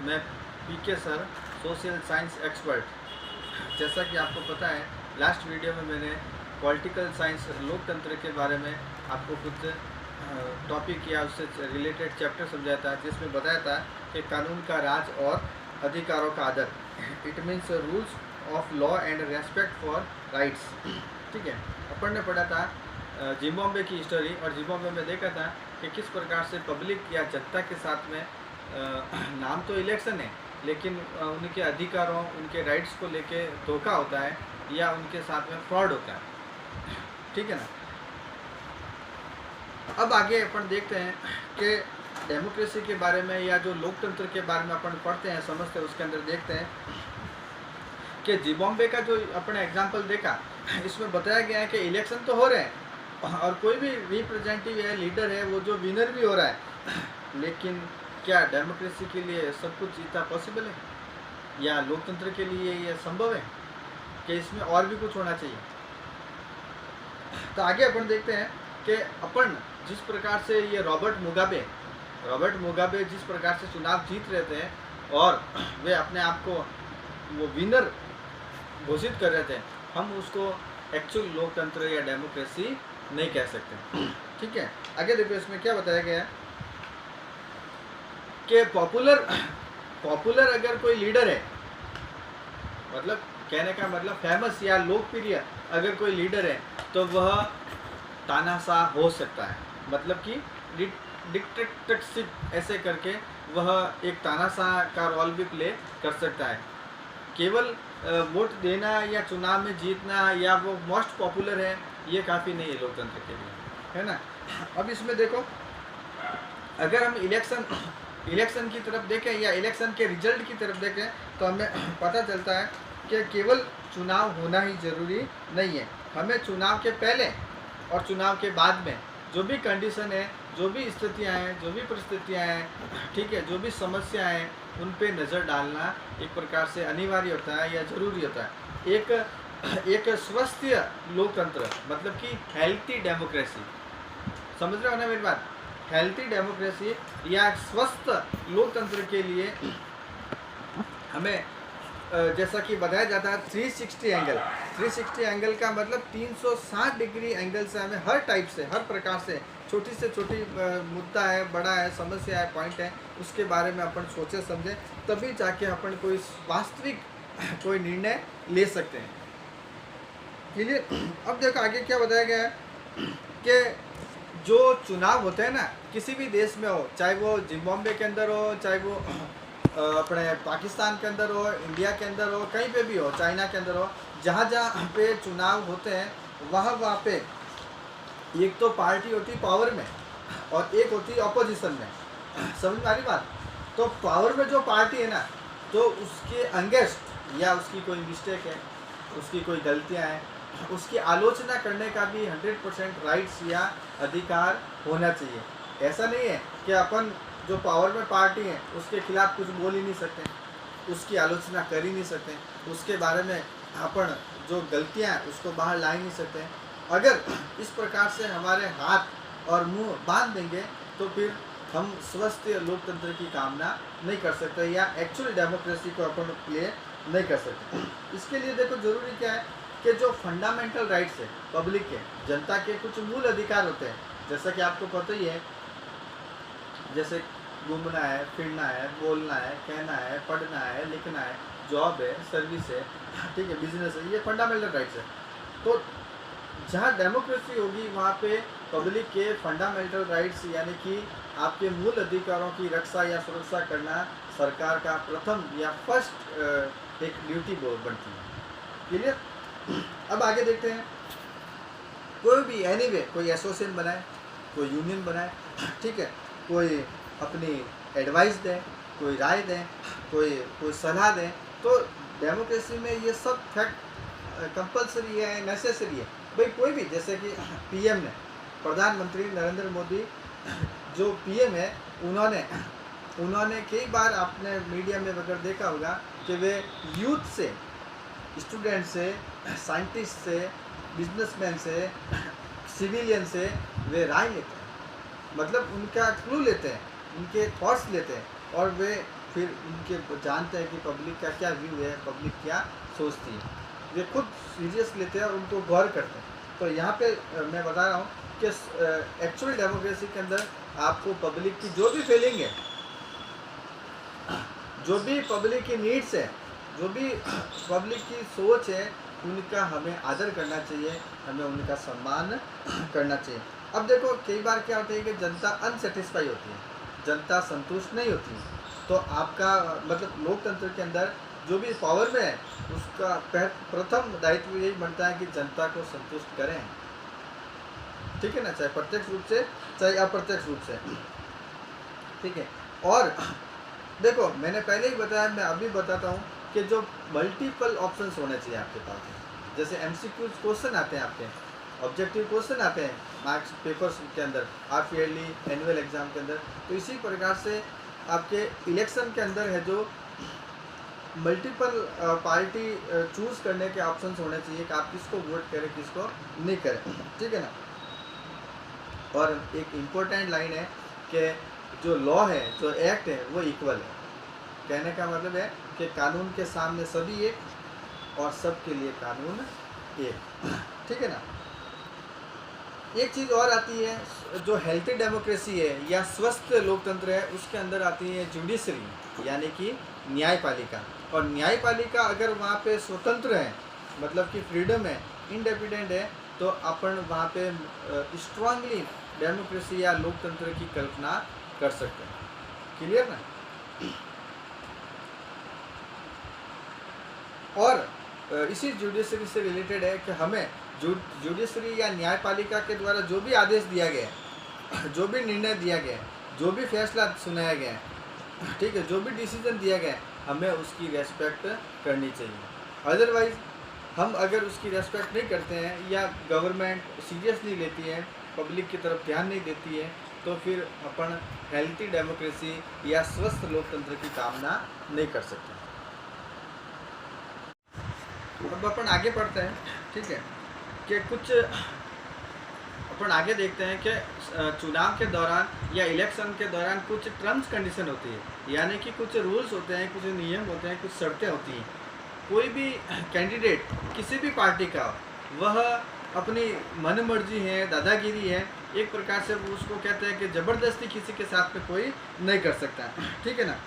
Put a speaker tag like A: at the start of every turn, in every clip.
A: मैं PK sir, social science expert. जैसा कि आपको पता है, लास्ट वीडियो में मैंने पॉलिटिकल साइंस लोकतंत्र के बारे में आपको कुछ टॉपिक या उससे रिलेटेड चैप्टर समझाया था, जिसमें बताया था कि कानून का राज और अधिकारों का आदर, it means rules of law and respect for rights. ठीक है, अपन ने पढ़ा था जिम्बाब्वे की हिस्टोरी, और जिम्बाब्वे में देखा था कि किस प्रकार से पब्लिक या जनता के साथ में नाम तो इलेक्शन है, लेकिन उनके अधिकारों, उनके राइट्स को लेके धोखा होता है या उनके साथ में फ्रॉड होता है। ठीक है ना। अब आगे अपन देखते हैं कि डेमोक्रेसी के बारे में या जो लोकतंत्र के बारे में अपन पढ़ते हैं, समझते हैं, उसके अंदर देखते हैं कि जिम्बाब्वे का जो अपने एग्जाम्पल देखा, इसमें बताया गया है कि इलेक्शन तो हो रहे हैं और कोई भी रिप्रेजेंटेटिव है, लीडर है, वो जो विनर भी हो रहा है, लेकिन क्या डेमोक्रेसी के लिए सब कुछ जीतना पॉसिबल है, या लोकतंत्र के लिए ये संभव है कि इसमें और भी कुछ होना चाहिए। तो आगे अपन देखते हैं कि अपन जिस प्रकार से ये रॉबर्ट मुगाबे जिस प्रकार से चुनाव जीत रहे थे और वे अपने आप को वो विनर घोषित कर रहे थे, हम उसको एक्चुअल लोकतंत्र या डेमोक्रेसी नहीं कह सकते। ठीक है, आगे देखो इसमें क्या बताया गया है कि पॉपुलर अगर कोई लीडर है, मतलब कहने का मतलब फेमस या लोकप्रिय अगर कोई लीडर है, तो वह तानाशाह हो सकता है, मतलब कि डिक्टेटरशिप ऐसे करके वह एक तानाशाह का रोल भी प्ले कर सकता है। केवल वोट देना या चुनाव में जीतना या वो मोस्ट पॉपुलर है, ये काफ़ी नहीं है लोकतंत्र के लिए, है ना। अब इसमें देखो, अगर हम इलेक्शन की तरफ देखें या इलेक्शन के रिजल्ट की तरफ देखें, तो हमें पता चलता है कि केवल चुनाव होना ही ज़रूरी नहीं है। हमें चुनाव के पहले और चुनाव के बाद में जो भी कंडीशन है, जो भी स्थितियाँ हैं, जो भी परिस्थितियाँ हैं, ठीक है, जो भी समस्या हैं, उन पे नज़र डालना एक प्रकार से अनिवार्य होता है या ज़रूरी होता है। एक स्वस्थ लोकतंत्र, मतलब कि हेल्थी डेमोक्रेसी, समझ रहे हो ना मेरी बात। हेल्थी डेमोक्रेसी या स्वस्थ लोकतंत्र के लिए हमें जैसा कि बताया जाता है 360 एंगल का मतलब 360 डिग्री एंगल से हमें हर टाइप से, हर प्रकार से, छोटी से छोटी मुद्दा है, बड़ा है, समस्या है, पॉइंट है, उसके बारे में अपन सोचे समझें, तभी जाके अपन कोई वास्तविक कोई निर्णय ले सकते हैं। क्लियर। अब देखो आगे क्या बताया गया है कि जो चुनाव होते हैं ना, किसी भी देश में हो, चाहे वो जिम्बाब्वे के अंदर हो, चाहे वो अपने पाकिस्तान के अंदर हो, इंडिया के अंदर हो, कहीं पे भी हो, चाइना के अंदर हो, जहाँ जहाँ पे चुनाव होते हैं, वहाँ पे एक तो पार्टी होती है पावर में और एक होती है अपोजिशन में। समझ में आ रही बात। तो पावर में जो पार्टी है ना, तो उसके अगेंस्ट या उसकी कोई मिस्टेक है, उसकी कोई गलतियाँ हैं, उसकी आलोचना करने का भी 100% राइट्स या अधिकार होना चाहिए। ऐसा नहीं है कि अपन जो पावर में पार्टी है उसके खिलाफ कुछ बोल ही नहीं सकते, उसकी आलोचना कर ही नहीं सकते, उसके बारे में अपन जो गलतियां हैं उसको बाहर ला ही नहीं सकते। अगर इस प्रकार से हमारे हाथ और मुंह बांध देंगे, तो फिर हम स्वस्थ लोकतंत्र की कामना नहीं कर सकते या एक्चुअल डेमोक्रेसी को अपन प्ले नहीं कर सकते। इसके लिए देखो जरूरी क्या है कि जो फंडामेंटल राइट्स है पब्लिक के, जनता के कुछ मूल अधिकार होते हैं, जैसा कि आपको पता ही है, जैसे घूमना है, फिरना है, बोलना है, कहना है, पढ़ना है, लिखना है, जॉब है, सर्विस है, ठीक है, बिजनेस है, ये फंडामेंटल राइट्स है। तो जहाँ डेमोक्रेसी होगी वहाँ पे पब्लिक के फंडामेंटल राइट्स यानी कि आपके मूल अधिकारों की रक्षा या सुरक्षा करना सरकार का प्रथम या फर्स्ट एक ड्यूटी बनती है। क्लियर। अब आगे देखते हैं, कोई भी एनीवे कोई एसोसिएशन बनाए, कोई यूनियन बनाए, ठीक है, कोई अपनी एडवाइस दें, कोई राय दें, कोई सलाह दें, तो डेमोक्रेसी में ये सब फैक्ट कंपलसरी है, नेसेसरी है। भाई कोई भी, जैसे कि पीएम ने, प्रधानमंत्री नरेंद्र मोदी जो पीएम है, उन्होंने कई बार आपने मीडिया में अगर देखा होगा कि वे यूथ से, स्टूडेंट से, साइंटिस्ट से, बिजनेसमैन से, सिविलियन से वे राय लेते हैं, मतलब उनका क्लू लेते हैं, उनके थॉट्स लेते हैं और वे फिर उनके जानते हैं कि पब्लिक का क्या व्यू है, पब्लिक क्या सोचती है, वे खुद सीरियस लेते हैं और उनको गौर करते हैं। तो यहाँ पे मैं बता रहा हूँ कि एक्चुअल डेमोक्रेसी के अंदर आपको पब्लिक की जो भी फीलिंग है, जो भी पब्लिक की नीड्स है, जो भी पब्लिक की सोच है, उनका हमें आदर करना चाहिए, हमें उनका सम्मान करना चाहिए। अब देखो कई बार क्या होता है कि जनता अनसेटिस्फाई होती है, जनता संतुष्ट नहीं होती है, तो आपका मतलब लोकतंत्र के अंदर जो भी पावर में है उसका प्रथम दायित्व यही बनता है कि जनता को संतुष्ट करें, ठीक है ना, चाहे प्रत्यक्ष रूप से चाहे अप्रत्यक्ष रूप से, ठीक है। और देखो मैंने पहले ही बताया, मैं अभी बताता हूँ कि जो मल्टीपल ऑप्शंस होने चाहिए आपके पास, जैसे एमसीक्यू क्वेश्चन आते हैं, आपके ऑब्जेक्टिव क्वेश्चन आते हैं मार्क्स पेपर्स के अंदर, हाफ ईयरली एनुअल एग्जाम के अंदर, तो इसी प्रकार से आपके इलेक्शन के अंदर है जो मल्टीपल पार्टी चूज करने के ऑप्शंस होने चाहिए कि आप किसको वोट करें किसको नहीं करें, ठीक है ना। और एक इम्पोर्टेंट लाइन है कि जो लॉ है, जो एक्ट है, वो इक्वल है। कहने का मतलब है कि कानून के सामने सभी एक और सबके लिए कानून एक, ठीक है ना। एक चीज़ और आती है, जो हेल्थी डेमोक्रेसी है या स्वस्थ लोकतंत्र है, उसके अंदर आती है जुडिशरी, यानी कि न्यायपालिका। और न्यायपालिका अगर वहाँ पे स्वतंत्र है, मतलब कि फ्रीडम है, इंडिपेंडेंट है, तो अपन वहाँ पे स्ट्रांगली डेमोक्रेसी या लोकतंत्र की कल्पना कर सकते हैं। क्लियर ना। और इसी जुडिशरी से रिलेटेड है कि हमें जुडिशरी या न्यायपालिका के द्वारा जो भी आदेश दिया गया है, जो भी निर्णय दिया गया है, जो भी फैसला सुनाया गया है, ठीक है, जो भी डिसीजन दिया गया है, हमें उसकी रेस्पेक्ट करनी चाहिए। अदरवाइज हम अगर उसकी रेस्पेक्ट नहीं करते हैं या गवर्नमेंट सीरियसली लेती है, पब्लिक की तरफ ध्यान नहीं देती है, तो फिर अपन हेल्थी डेमोक्रेसी या स्वस्थ लोकतंत्र की कामना नहीं कर सकते। अब अपन आगे बढ़ते हैं, ठीक है, कि कुछ अपन आगे देखते हैं कि चुनाव के दौरान या इलेक्शन के दौरान कुछ टर्म्स कंडीशन होती है, यानी कि कुछ रूल्स होते हैं, कुछ नियम होते हैं, कुछ शर्तें होती हैं। कोई भी कैंडिडेट किसी भी पार्टी का, वह अपनी मनमर्जी है, दादागिरी है, एक प्रकार से वो उसको कहते हैं कि ज़बरदस्ती किसी के साथ में कोई नहीं कर सकता, ठीक है ना।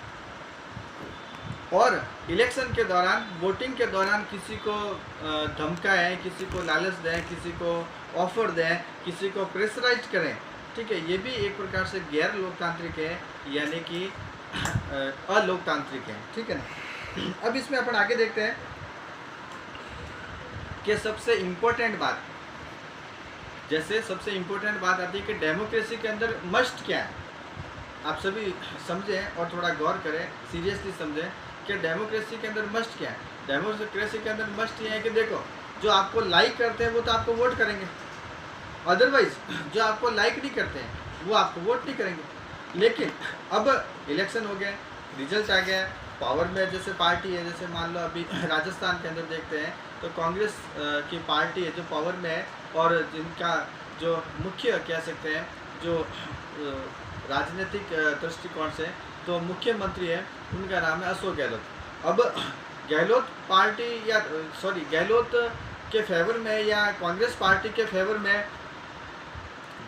A: और इलेक्शन के दौरान, वोटिंग के दौरान किसी को धमकाएं, किसी को लालच दें, किसी को ऑफर दें, किसी को प्रेशराइज करें, ठीक है, ये भी एक प्रकार से गैर लोकतांत्रिक है, यानी कि अलोकतांत्रिक है, ठीक है ना। अब इसमें अपन आगे देखते हैं कि सबसे इम्पोर्टेंट बात, जैसे सबसे इम्पोर्टेंट बात आती है कि डेमोक्रेसी के अंदर मस्ट क्या है। आप सभी समझें और थोड़ा गौर करें, सीरियसली समझें कि डेमोक्रेसी के अंदर मस्ट क्या है। डेमोक्रेसी के अंदर मस्ट ये है कि देखो, जो आपको लाइक करते हैं वो तो आपको वोट करेंगे, अदरवाइज जो आपको लाइक नहीं करते हैं वो आपको वोट नहीं करेंगे। लेकिन अब इलेक्शन हो गया, रिजल्ट आ गया, पावर में जैसे पार्टी है, जैसे मान लो अभी राजस्थान के अंदर देखते हैं तो कांग्रेस की पार्टी है जो पावर में है, और जिनका जो मुख्य कह सकते हैं, जो राजनीतिक दृष्टिकोण से तो मुख्यमंत्री है, उनका नाम है अशोक गहलोत। अब गहलोत पार्टी या गहलोत के फेवर में या कांग्रेस पार्टी के फेवर में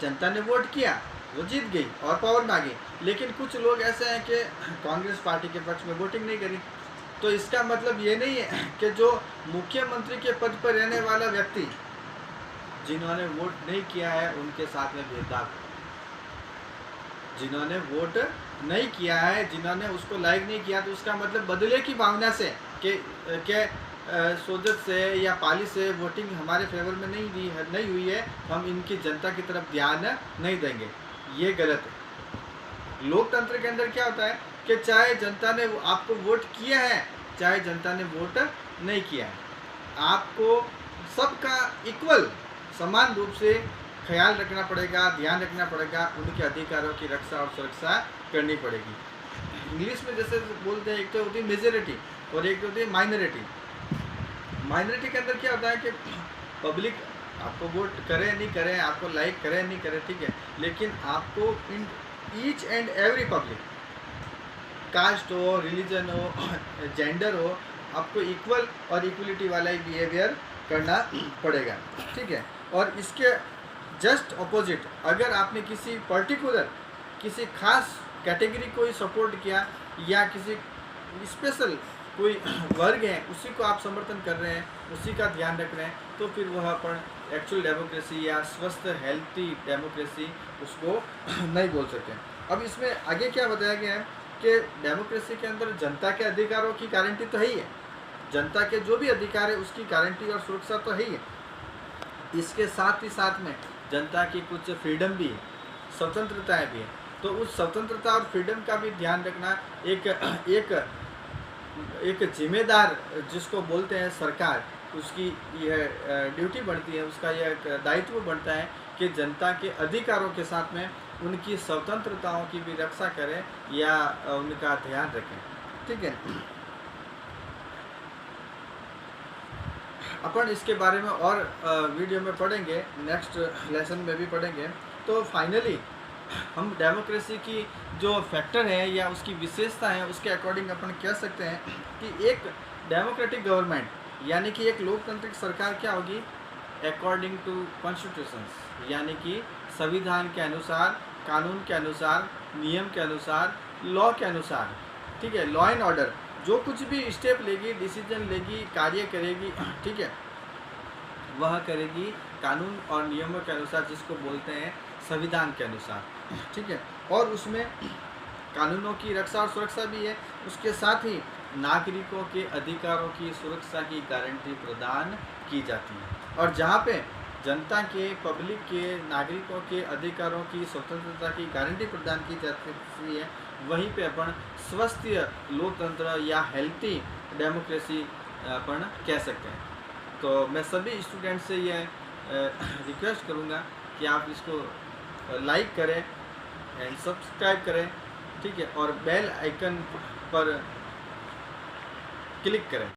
A: जनता ने वोट किया, वो जीत गई और पावर में आ गई। लेकिन कुछ लोग ऐसे हैं कि कांग्रेस पार्टी के पक्ष में वोटिंग नहीं करी, तो इसका मतलब ये नहीं है कि जो मुख्यमंत्री के पद पर रहने वाला व्यक्ति, जिन्होंने वोट नहीं किया है, उनके साथ में भेदभाव। जिन्होंने वोट नहीं किया है, जिन्होंने उसको लाइक नहीं किया, तो उसका मतलब बदले की भावना से के सोजत से या पाली से वोटिंग हमारे फेवर में नहीं हुई है, हम इनकी जनता की तरफ ध्यान नहीं देंगे। ये गलत है। लोकतंत्र के अंदर क्या होता है कि चाहे जनता ने आपको वोट किया है, चाहे जनता ने वोट नहीं किया है, आपको सबका इक्वल समान रूप से ख्याल रखना पड़ेगा, ध्यान रखना पड़ेगा, उनके अधिकारों की रक्षा और सुरक्षा करनी पड़ेगी। इंग्लिश में जैसे बोलते हैं, एक तो होती है मेजॉरिटी और एक होती है माइनॉरिटी। माइनॉरिटी के अंदर क्या होता है कि पब्लिक आपको वोट करे नहीं करे, आपको लाइक करे नहीं करे, ठीक है, लेकिन आपको in each and every public caste हो, रिलीजन हो, जेंडर हो, आपको इक्वल और इक्वलिटी वाला ही बिहेवियर करना पड़ेगा, ठीक है। और इसके जस्ट अपोजिट, अगर आपने किसी पर्टिकुलर, किसी खास कैटेगरी को ही सपोर्ट किया या किसी स्पेशल कोई वर्ग है उसी को आप समर्थन कर रहे हैं, उसी का ध्यान रख रहे हैं, तो फिर वह अपन एक्चुअल डेमोक्रेसी या स्वस्थ हेल्थी डेमोक्रेसी उसको नहीं बोल सकते। अब इसमें आगे क्या बताया गया है कि डेमोक्रेसी के अंदर जनता के अधिकारों की गारंटी तो है ही है, जनता के जो भी अधिकार है उसकी गारंटी और सुरक्षा तो है ही है, इसके साथ ही साथ में जनता की कुछ फ्रीडम भी है, स्वतंत्रताएं भी है। तो उस स्वतंत्रता और फ्रीडम का भी ध्यान रखना एक जिम्मेदार जिसको बोलते हैं सरकार, उसकी यह ड्यूटी बनती है, उसका यह दायित्व बनता है कि जनता के अधिकारों के साथ में उनकी स्वतंत्रताओं की भी रक्षा करें या उनका ध्यान रखें, ठीक है। अपन इसके बारे में और वीडियो में पढ़ेंगे, नेक्स्ट लेसन में भी पढ़ेंगे। तो फाइनली हम डेमोक्रेसी की जो फैक्टर है या उसकी विशेषता है उसके अकॉर्डिंग अपन कह सकते हैं कि एक डेमोक्रेटिक गवर्नमेंट यानी कि एक लोकतांत्रिक सरकार क्या होगी, अकॉर्डिंग टू कॉन्स्टिट्यूशंस, यानी कि संविधान के अनुसार, कानून के अनुसार, नियम के अनुसार, लॉ के अनुसार, ठीक है। लॉ एंड ऑर्डर जो कुछ भी स्टेप लेगी, डिसीजन लेगी, कार्य करेगी, ठीक है, वह करेगी कानून और नियमों के अनुसार, जिसको बोलते हैं संविधान के अनुसार, ठीक है। और उसमें कानूनों की रक्षा और सुरक्षा भी है, उसके साथ ही नागरिकों के अधिकारों की सुरक्षा की गारंटी प्रदान की जाती है। और जहाँ पे जनता के, पब्लिक के, नागरिकों के अधिकारों की स्वतंत्रता की गारंटी प्रदान की जाती है, वहीं पे अपन स्वस्थ लोकतंत्र या हेल्थी डेमोक्रेसी अपन कह सकते हैं। तो मैं सभी स्टूडेंट से यह रिक्वेस्ट करूँगा कि आप इसको लाइक करें एंड सब्सक्राइब करें, ठीक है, और बेल आइकन पर क्लिक करें।